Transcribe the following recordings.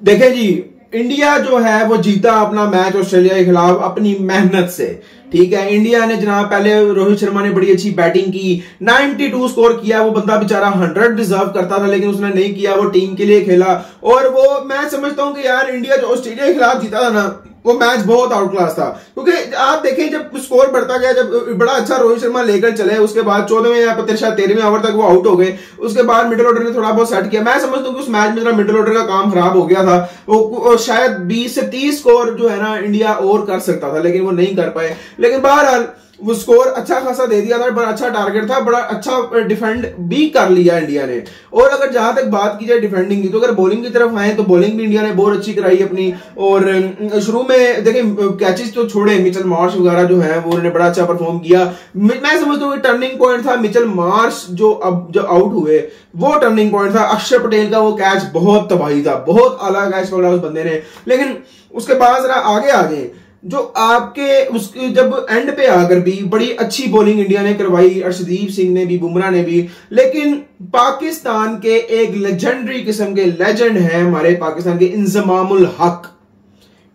देखें जी, इंडिया जो है वो जीता अपना मैच ऑस्ट्रेलिया के खिलाफ अपनी मेहनत से। ठीक है, इंडिया ने जनाब पहले रोहित शर्मा ने बड़ी अच्छी बैटिंग की, 92 स्कोर किया। वो बंदा बेचारा 100 डिजर्व करता था लेकिन उसने नहीं किया, वो टीम के लिए खेला। और वो मैं समझता हूं कि यार इंडिया जो ऑस्ट्रेलिया के खिलाफ जीता था ना, वो मैच बहुत आउट क्लास था। क्योंकि आप देखें जब स्कोर बढ़ता गया, जब बड़ा अच्छा रोहित शर्मा लेकर चले, उसके बाद 14वें या 13वें ओवर तक वो आउट हो गए। उसके बाद मिडिल ऑर्डर ने थोड़ा बहुत सेट किया। मैं समझता हूं कि उस मैच में मिडिल ऑर्डर का काम खराब हो गया था। वो शायद 20 से 30 स्कोर जो है ना इंडिया और कर सकता था, लेकिन वो नहीं कर पाए। लेकिन बहरहाल वो स्कोर अच्छा खासा दे दिया था, बड़ा अच्छा टारगेट था, बड़ा अच्छा डिफेंड भी कर लिया इंडिया ने। और अगर जहां तक बात की जाए डिफेंडिंग की, तो अगर बॉलिंग की तरफ आए तो बॉलिंग भी इंडिया ने बहुत अच्छी कराई अपनी। और शुरू में देखें कैचेस तो छोड़े, मिचेल मार्श वगैरह जो है वो उन्होंने बड़ा अच्छा परफॉर्म किया। मैं समझता हूँ टर्निंग पॉइंट था मिचेल मार्श जो आउट हुए, वो टर्निंग पॉइंट था। अक्षर पटेल का वो कैच बहुत तबाही था, बहुत अलग कैच पकड़ा उस बंदे ने। लेकिन उसके बाद जरा आगे आ गए, जो आपके उसके जब एंड पे आकर भी बड़ी अच्छी बॉलिंग इंडिया ने करवाई, अर्शदीप सिंह ने भी, बुमराह ने भी। लेकिन पाकिस्तान के एक लेजेंडरी किस्म के लेजेंड हैं हमारे पाकिस्तान के इंजमामुल हक,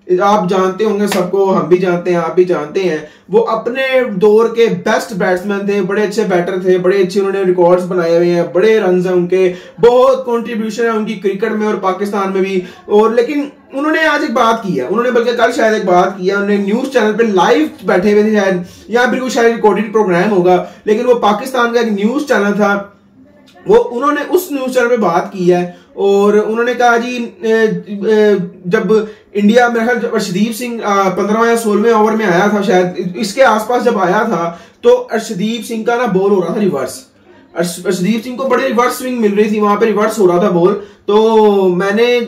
आप जानते होंगे सबको, हम भी जानते हैं, आप भी जानते हैं। वो अपने दौर के बेस्ट बैट्समैन थे, बड़े अच्छे बैटर थे, बड़े अच्छे उन्होंने रिकॉर्ड्स बनाए हुए हैं, बड़े रन हैं उनके, बहुत कंट्रीब्यूशन है उनकी क्रिकेट में और पाकिस्तान में भी। और लेकिन उन्होंने आज एक बात की है, उन्होंने बल्कि कल शायद एक बात की है, उन्होंने न्यूज चैनल पे लाइव बैठे हुए थे शायद, या फिर कोई शायद रिकॉर्डेड प्रोग्राम होगा, लेकिन वो पाकिस्तान का एक न्यूज चैनल था, वो उन्होंने उस न्यूज चैनल पे बात की है। और उन्होंने कहा जी जब इंडिया मेरे ख्याल अर्शदीप सिंह 15वें या 16वें ओवर में आया था शायद, इसके आसपास जब आया था, तो अर्शदीप सिंह का ना बॉल हो रहा था रिवर्स। अर्शदीप सिंह को बड़ी रिवर्स स्विंग मिल रही थी, वहां पे रिवर्स हो रहा था बॉल। तो मैंने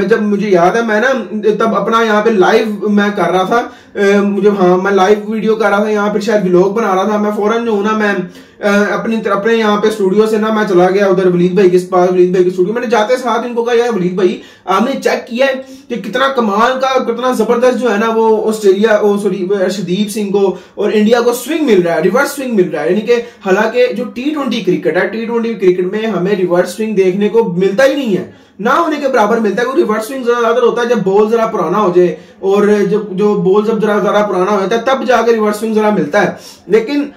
जब मुझे याद है, मैं ना तब अपना यहाँ पे लाइव मैं कर रहा था, मैं लाइव वीडियो कर रहा था यहाँ पे, शायद व्लॉग बना रहा था। मैं फौरन जो हूँ ना, मैं अपने यहाँ पे स्टूडियो से ना मैं चला गया उधर वलीद भाई के पास, वलीद भाई के स्टूडियो। मैंने जाते साथ इनको कहा यार वलीद भाई, आपने चेक किया है कि कितना कमाल का, कितना जबरदस्त जो है ना वो ऑस्ट्रेलिया अर्शदीप सिंह को और इंडिया को स्विंग मिल रहा है, रिवर्स स्विंग मिल रहा है। यानी कि हालांकि जो T20 क्रिकेट है, T20 क्रिकेट में हमें रिवर्स स्विंग देखने को मिलता ही नहीं है, ना होने के बराबर मिलता है। क्योंकि रिवर्स स्विंग ज्यादा होता है जब बॉल जरा पुराना हो जाए, और जब जो बॉल जब जरा पुराना हो जाता है तब जाकर रिवर्स स्विंग जरा मिलता है। लेकिन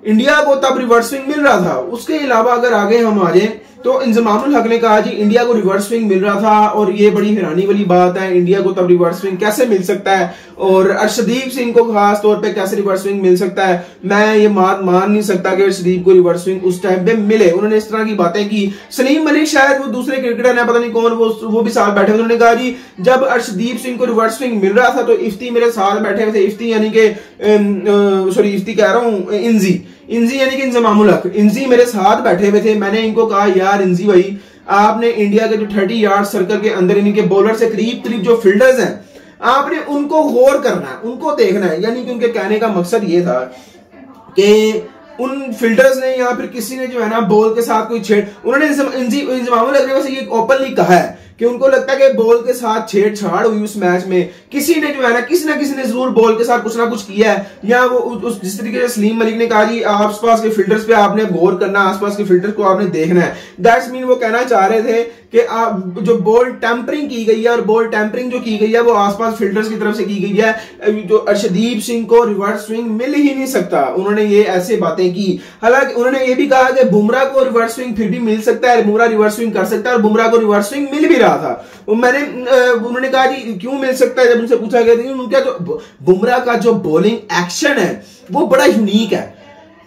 इंडिया को तब रिवर्स स्विंग मिल रहा था। उसके अलावा अगर आगे हम आ जाए तो इंजमामुल हक ने कहा जी इंडिया को रिवर्स स्विंग मिल रहा था, और ये बड़ी हैरानी वाली बात है, इंडिया को तब रिवर्स स्विंग कैसे मिल सकता है, और अर्शदीप सिंह को खास तौर पे कैसे रिवर्स स्विंग मिल सकता है। मैं ये मान नहीं सकता कि अर्शदीप को रिवर्स स्विंग उस टाइम पे मिले। उन्होंने इस तरह की बातें की। सलीम मलिक शायद वो दूसरे क्रिकेटर है, पता नहीं कौन, वो भी साथ बैठे। उन्होंने कहा जी जब अर्शदीप सिंह को रिवर्स स्विंग मिल रहा था तो इफ्ती मेरे साथ बैठे हुए थे। इफ्ती यानी कि इफ्ती कह रहा हूं, इंजी यानी कि इंजमामुल हक, इंजी मेरे साथ बैठे हुए थे। मैंने इनको कहा यार इंजी भाई, आपने इंडिया के जो 30 यार्ड सर्कल के अंदर यानी कि बॉलर से करीब जो फील्डर्स हैं, आपने उनको गौर करना है, उनको देखना है। यानी कि उनके कहने का मकसद ये था कि उन फील्डर्स ने या फिर किसी ने जो है ना बॉल के साथ कोई छेड़, उन्होंने इंजमामुल हक ने वैसे ये ओपनली कहा है कि उनको लगता है कि बॉल के साथ छेड़छाड़ हुई उस मैच में, किसी ने जो है ना किसी ने जरूर बॉल के साथ कुछ ना कुछ किया है। या वो जिस तरीके से सलीम मलिक ने कहा जी आसपास के फील्डर्स पे आपने गौर करना, आसपास के फील्डर्स को आपने देखना है। दैट्स मीन वो कहना चाह रहे थे कि आप जो बॉल टैंपरिंग की गई है, और बॉल टैंपरिंग जो की गई है वो आसपास फील्डर्स की तरफ से की गई है। जो अर्शदीप सिंह को रिवर्स स्विंग मिल ही नहीं सकता, उन्होंने ये ऐसे बातें की। हालांकि उन्होंने ये भी कहा कि बुमराह को रिवर्स स्विंग फिर भी मिल सकता है, बुमराह रिवर्स स्विंग कर सकता है, और बुमराह को रिवर्स स्विंग मिल भी रहा था। उन्होंने कहा जी क्यों मिल सकता है, जब उनसे पूछा गया उनका जो बुमराह का जो बॉलिंग एक्शन है वो बड़ा यूनिक है।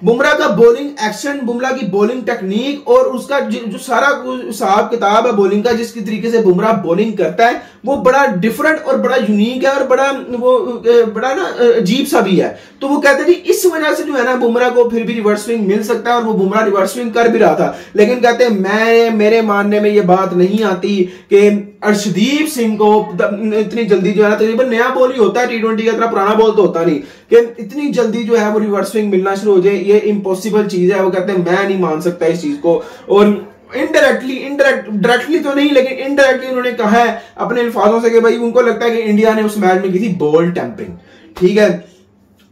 बुमराह का बॉलिंग एक्शन, बुमराह की बॉलिंग टेक्निक और उसका जो सारा हिसाब किताब है बॉलिंग का, जिसकी तरीके से बुमराह बॉलिंग करता है वो बड़ा डिफरेंट और बड़ा यूनिक है, और बड़ा ना अजीब सा भी है। तो वो कहते हैं इस वजह से जो है ना बुमराह को फिर भी रिवर्स स्विंग मिल सकता है, और वो बुमराह रिवर्स स्विंग कर भी रहा था। लेकिन कहते हैं मेरे मानने में ये बात नहीं आती कि अर्शदीप सिंह को इतनी जल्दी जो है ना, तकरीबन नया बॉल ही होता है T20 का, इतना पुराना बॉल तो होता नहीं, कि इतनी जल्दी जो है वो रिवर्स स्विंग मिलना शुरू हो जाए, ये इम्पॉसिबल चीज है। वो कहते हैं मैं नहीं मान सकता इस चीज को। और डायरेक्टली तो नहीं, लेकिन इनडायरेक्टली उन्होंने कहा है अपने अल्फाजों से कि भाई उनको लगता है कि इंडिया ने उस मैच में की थी बॉल टैंपरिंग। ठीक है,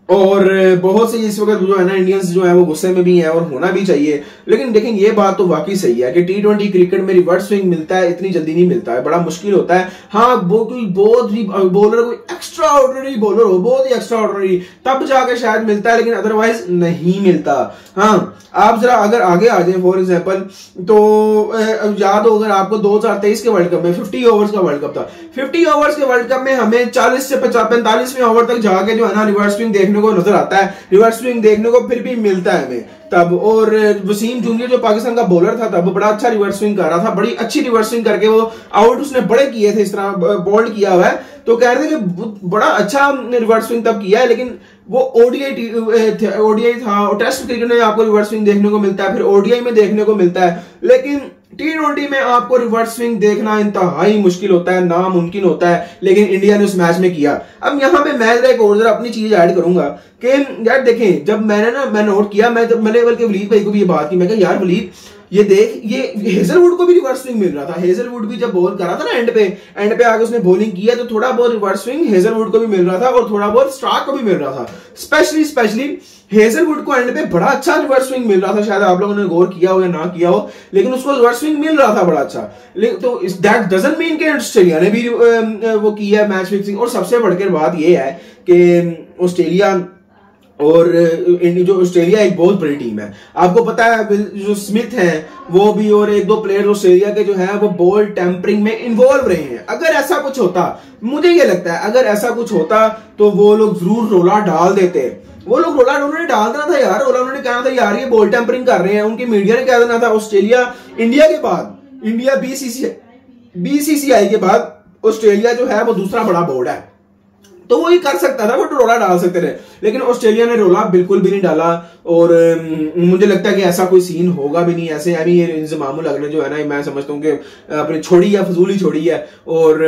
और बहुत से इस वक्त जो है ना इंडियंस जो है वो गुस्से में भी हैं और होना भी चाहिए। लेकिन देखें ये बात तो वाकई सही है कि T20 क्रिकेट में रिवर्स स्विंग मिलता है इतनी जल्दी नहीं मिलता है, बड़ा मुश्किल होता है। हाँ वो कोई बहुत ही बॉलर कोई एक्स्ट्रा ऑर्डिनरी बॉलर हो, बहुत ही एक्स्ट्रा ऑर्डिनरी, तब जाके शायद मिलता है, लेकिन अदरवाइज नहीं मिलता। हाँ आप जरा अगर आगे आ जाए फॉर एग्जाम्पल, तो याद हो अगर आपको 2023 के वर्ल्ड कप में 50 ओवर्स का वर्ल्ड कप था, 50 ओवर्स के वर्ल्ड कप में हमें 40 से 45वें ओवर तक जाके जो है ना रिवर्स स्विंग देखने को नजर आता है, रिवर्स स्विंग देखने को फिर भी मिलता है हमें तब। और वसीम जूनियर जो पाकिस्तान का बॉलर था तब बड़ा अच्छा रिवर्स स्विंग कर रहा था, बड़ी अच्छी रिवर्स स्विंग करके वो आउट उसने बड़े किए थे, इस तरह बोल्ड किया हुआ है, तो कह रहे थे कि बड़ा अच्छा रिवर्स स्विंग तब किया है। लेकिन वो ओडीआई था और टेस्ट क्रिकेट में आपको रिवर्स स्विंग देखने को मिलता है, फिर ओडीआई में देखने को मिलता है, लेकिन T20 में आपको रिवर्स स्विंग देखना इंतहाई मुश्किल होता है, नामुमकिन होता है, लेकिन इंडिया ने उस मैच में किया। अब यहां पे मैं एक और जरा अपनी चीज ऐड करूंगा कि यार देखें, जब मैं नोट किया, मैंने बल्कि वलीद भाई को भी ये बात की, मैं कहा यार वलीद ये देख, ये हेजलवुड को भी रिवर्स स्विंग मिल रहा था, हेजलवुड भी जब बॉल कर रहा था ना एंड पे आगे उसने बॉलिंग किया तो थोड़ा बहुत रिवर्स स्विंग हेजलवुड को भी मिल रहा था और थोड़ा बहुत स्टार्क को भी मिल रहा था। स्पेशली हेजलवुड को एंड पे बड़ा अच्छा रिवर्स स्विंग मिल रहा था, शायद आप लोगों ने गौर किया हो या ना किया हो, लेकिन उसको रिवर्स स्विंग मिल रहा था बड़ा अच्छा। तो दैट डजंट मीन कि ऑस्ट्रेलिया ने भी वो किया मैच फिक्सिंग। और सबसे बढ़कर बात ये है कि ऑस्ट्रेलिया और जो ऑस्ट्रेलिया एक बहुत बड़ी टीम है, आपको पता है जो स्मिथ हैं वो भी और एक दो प्लेयर ऑस्ट्रेलिया के जो है वो बॉल टेम्परिंग में इन्वॉल्व रहे हैं। अगर ऐसा कुछ होता, मुझे ये लगता है अगर ऐसा कुछ होता तो वो लोग जरूर रोला डाल देते, वो लोग रोला उन्होंने डाल देना था यार, रोला उन्होंने कहना था यार ये बॉल टेम्परिंग कर रहे हैं, उनकी मीडिया ने कह देना था। ऑस्ट्रेलिया इंडिया के बाद, इंडिया बीसीसीआई के बाद ऑस्ट्रेलिया जो है वो दूसरा बड़ा बोर्ड है, तो वो ही कर सकता था, वो रोला डाल सकते थे, लेकिन ऑस्ट्रेलिया ने रोला बिल्कुल भी नहीं डाला। और मुझे लगता है कि ऐसा कोई सीन होगा भी नहीं, ऐसे अभी ये इंजमाम लगने जो है ना, मैं समझता हूँ कि अपनी छोड़ी है, फजूली छोड़ी है। और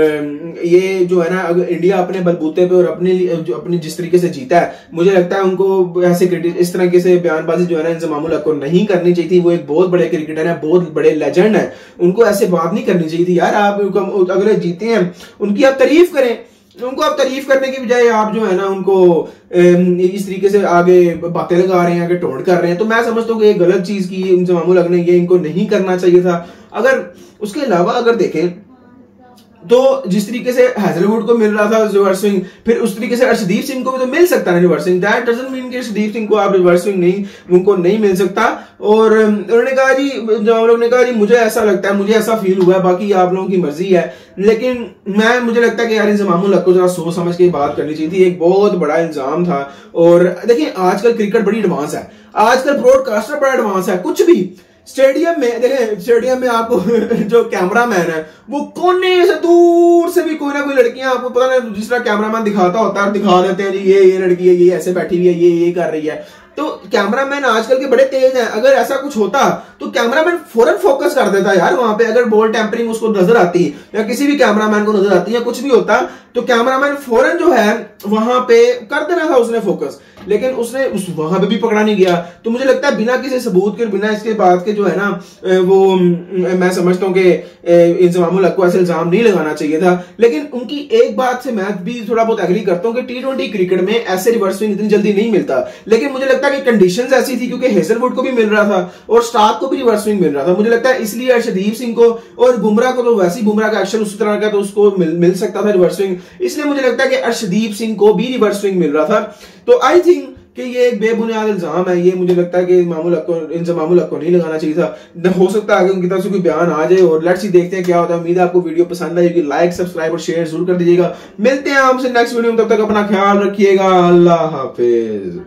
ये जो है ना अगर इंडिया अपने बलबूते पे और अपनी जिस तरीके से जीता है, मुझे लगता है उनको ऐसे इस तरह से बयानबाजी जो है ना इंजमाम को नहीं करनी चाहिए थी। वो एक बहुत बड़े क्रिकेटर है, बहुत बड़े लेजेंड है, उनको ऐसे बात नहीं करनी चाहिए थी यार। आप अगले जीते हैं उनकी आप तारीफ करें, उनको आप तारीफ करने की बजाय आप जो है ना उनको इस तरीके से आगे बातें लगा रहे हैं, आगे टोन कर रहे हैं, तो मैं समझता हूँ कि ये गलत चीज की इंजमाम लगने, ये इनको नहीं करना चाहिए था। अगर उसके अलावा अगर देखें तो जिस तरीके से हैजलवुड को मिल रहा था रिवर्स स्विंग, फिर उस तरीके से अर्शदीप सिंह को भी तो मिल सकता है reverse swing. That doesn't mean कि अर्शदीप सिंह को आप रिवर्स स्विंग उनको नहीं मिल सकता। और उन्होंने कहा जी, जब लोगों ने कहा जी मुझे ऐसा लगता है, मुझे ऐसा फील हुआ है, बाकी आप लोगों की मर्जी है, लेकिन मुझे लगता है कि यार इंजमाम को जरा सोच समझ के बात करनी चाहिए थी, एक बहुत बड़ा इल्जाम था। और देखिए आजकल क्रिकेट बड़ी एडवांस है, आजकल ब्रॉडकास्टर बड़ा एडवांस है, कुछ भी स्टेडियम में देखें, स्टेडियम में आपको जो कैमरामैन है वो कोने से दूर से भी कोई ना कोई लड़कियां आपको पता नहीं जिस तरह कैमरामैन दिखाता होता है, दिखा देते हैं जी ये लड़की है, ये ऐसे बैठी हुई है, ये कर रही है। तो कैमरामैन आजकल के बड़े तेज हैं, अगर ऐसा कुछ होता तो कैमरामैन फौरन फोकस कर देता यार वहां पे। अगर बॉल टेम्परिंग उसको नजर आती या किसी भी कैमरामैन को नजर आती या कुछ भी होता तो कैमरामैन फौरन जो है वहां पे कर देना था उसने फोकस, लेकिन उसने वहां पे भी पकड़ा नहीं गया। तो मुझे लगता है बिना किसी सबूत के, बिना इसके बात के जो है ना वो मैं समझता हूँ कि इंजमाम को ऐसे इल्जाम नहीं लगाना चाहिए था। लेकिन उनकी एक बात से मैं भी थोड़ा बहुत एग्री करता हूँ कि T20 क्रिकेट में ऐसे रिवर्स स्विंग इतनी जल्दी नहीं मिलता, लेकिन मुझे लगता है कि कंडीशंस ऐसी थी क्योंकि हेजलवुड को भी मिल रहा था और स्टार्क को भी रिवर्स स्विंग मिल रहा था। मुझे लगता है इसलिए अर्शदीप सिंह को और बुमराह को, तो वैसे ही बुमराह का एक्शन उसी तरह का तो उसको मिल सकता था रिवर्स स्विंग, इसलिए मुझे लगता है कि अर्शदीप सिंह को भी रिवर्स स्विंग मिल रहा था। तो आई थिंक कि ये एक बेबुनियाद इल्जाम है, ये मुझे लगता है कि इंजमाम को नहीं लगाना चाहिए था। हो सकता है आगे उनकी तरफ से कोई बयान आ जाए और लेट्स सी देखते हैं क्या होता है। उम्मीद है आपको वीडियो पसंद आएगी, लाइक सब्सक्राइब और शेयर जरूर कर दीजिएगा। मिलते हैं आपसे नेक्स्ट वीडियो में, तब तक अपना ख्याल रखिएगा, अल्लाह हाफिज।